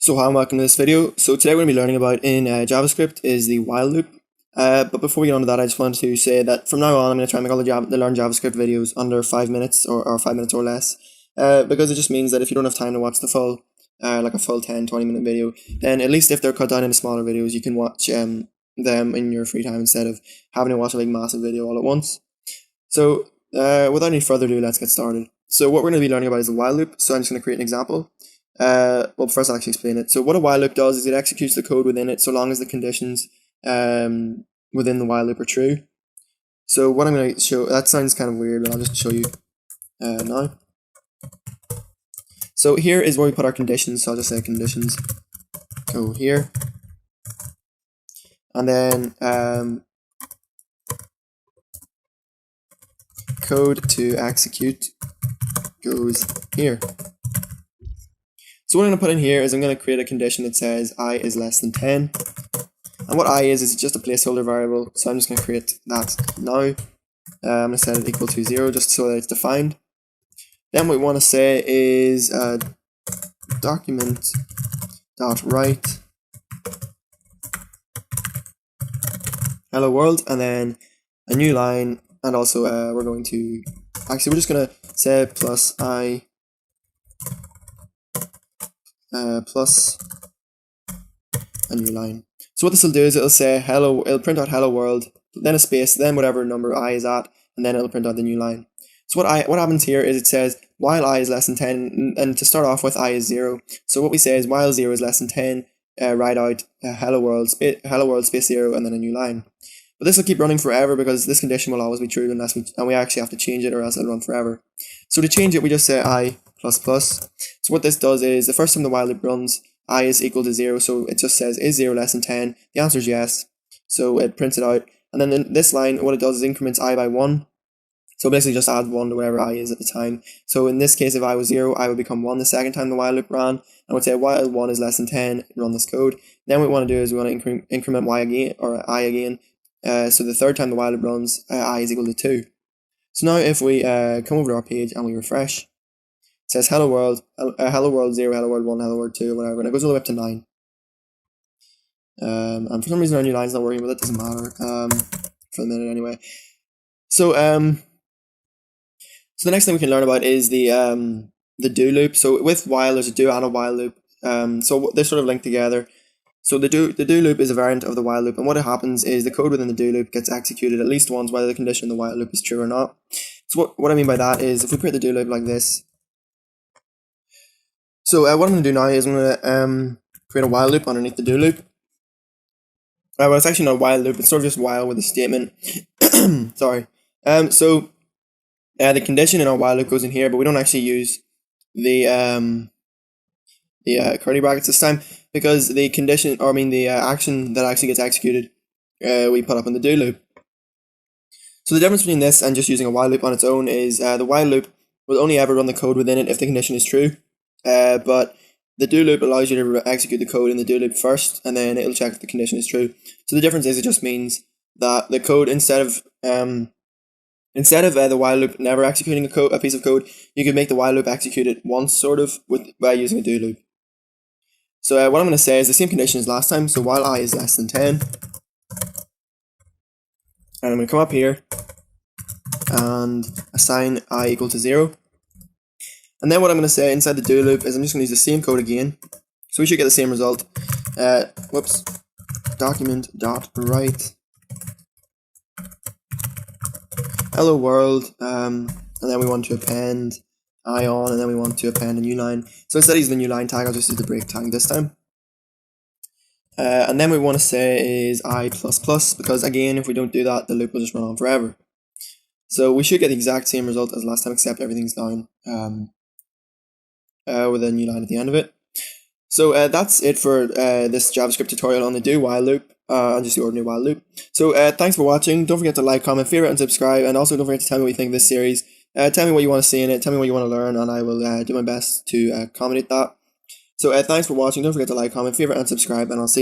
So hi and welcome to this video. So today we're going to be learning about in JavaScript is the while loop. But before we get on to that, I just wanted to say that from now on I'm going to try and make all the learn JavaScript videos under 5 minutes or 5 minutes or less. Because it just means that if you don't have time to watch the full, like a full 10-20 minute video, then at least if they're cut down into smaller videos, you can watch them in your free time instead of having to watch a big massive video all at once. So without any further ado, let's get started. So what we're going to be learning about is the while loop. So I'm just going to create an example. Well, first I'll actually explain it. So what a while loop does is it executes the code within it so long as the conditions within the while loop are true. So what I'm going to show, that sounds kind of weird, but I'll just show you now. So here is where we put our conditions. So I'll just say conditions go here. And then code to execute goes here. So what I'm going to put in here is I'm going to create a condition that says I is less than 10. And what I is just a placeholder variable. So I'm just going to create that now. I'm going to set it equal to 0 just so that it's defined. Then what we want to say is document.write hello world, and then a new line, and also we're going to, actually we're just going to say plus I plus a new line. So what this will do is it'll say hello, it'll print out hello world, then a space, then whatever number I is at, and then it'll print out the new line. So what happens here is it says while I is less than 10, and to start off with I is 0. So what we say is while 0 is less than 10, write out hello world space 0 and then a new line. But this will keep running forever because this condition will always be true unless we actually have to change it, or else it'll run forever. So to change it, we just say I plus plus. So what this does is the first time the while loop runs, I is equal to 0, so it just says is 0 less than 10. The answer is yes, so it prints it out. And then in this line, what it does is increments I by 1. So basically just adds 1 to whatever I is at the time. So in this case, if I was 0, I would become 1 the second time the while loop ran. I would say while 1 is less than 10, run this code. Then what we want to do is we want to increment y again, or I again. So the third time the while loop runs, I is equal to 2. So now if we come over to our page and we refresh, it says hello world 0, hello world 1, hello world 2, whatever, and it goes all the way up to 9. And for some reason our new line's not working, but that doesn't matter for the minute anyway. So so the next thing we can learn about is the do loop. So with while, there's a do and a while loop. So they're sort of linked together. So the do loop is a variant of the while loop, and what happens is the code within the do loop gets executed at least once, whether the condition in the while loop is true or not. So what I mean by that is if we create the do loop like this. So what I'm going to do now is I'm going to create a while loop underneath the do loop. Well, it's actually not a while loop, it's sort of just while with a statement. Sorry. So the condition in our while loop goes in here, but we don't actually use the curly brackets this time, because the condition, or I mean the action that actually gets executed, we put up in the do loop. So the difference between this and just using a while loop on its own is the while loop will only ever run the code within it if the condition is true, but the do loop allows you to execute the code in the do loop first, and then it'll check if the condition is true. So the difference is it just means that the code, instead of the while loop never executing a piece of code, you could make the while loop execute it once, sort of, by using a do loop. So what I'm going to say is the same condition as last time. So while I is less than 10, and I'm going to come up here and assign I equal to 0. And then what I'm going to say inside the do loop is I'm just going to use the same code again. So we should get the same result. Document.write hello world, and then we want to append I on, and then we want to append a new line. So instead of using the new line tag, I'll just use the break tag this time. And then what we want to say is I plus plus, because again, if we don't do that, the loop will just run on forever. So we should get the exact same result as last time, except everything's down with a new line at the end of it. So that's it for this JavaScript tutorial on the do while loop, and just the ordinary while loop. So thanks for watching. Don't forget to like, comment, favorite, and subscribe, and also don't forget to tell me what you think of this series. Tell me what you want to see in it, tell me what you want to learn, and I will do my best to accommodate that. So thanks for watching. Don't forget to like, comment, favorite, and subscribe, and I'll see you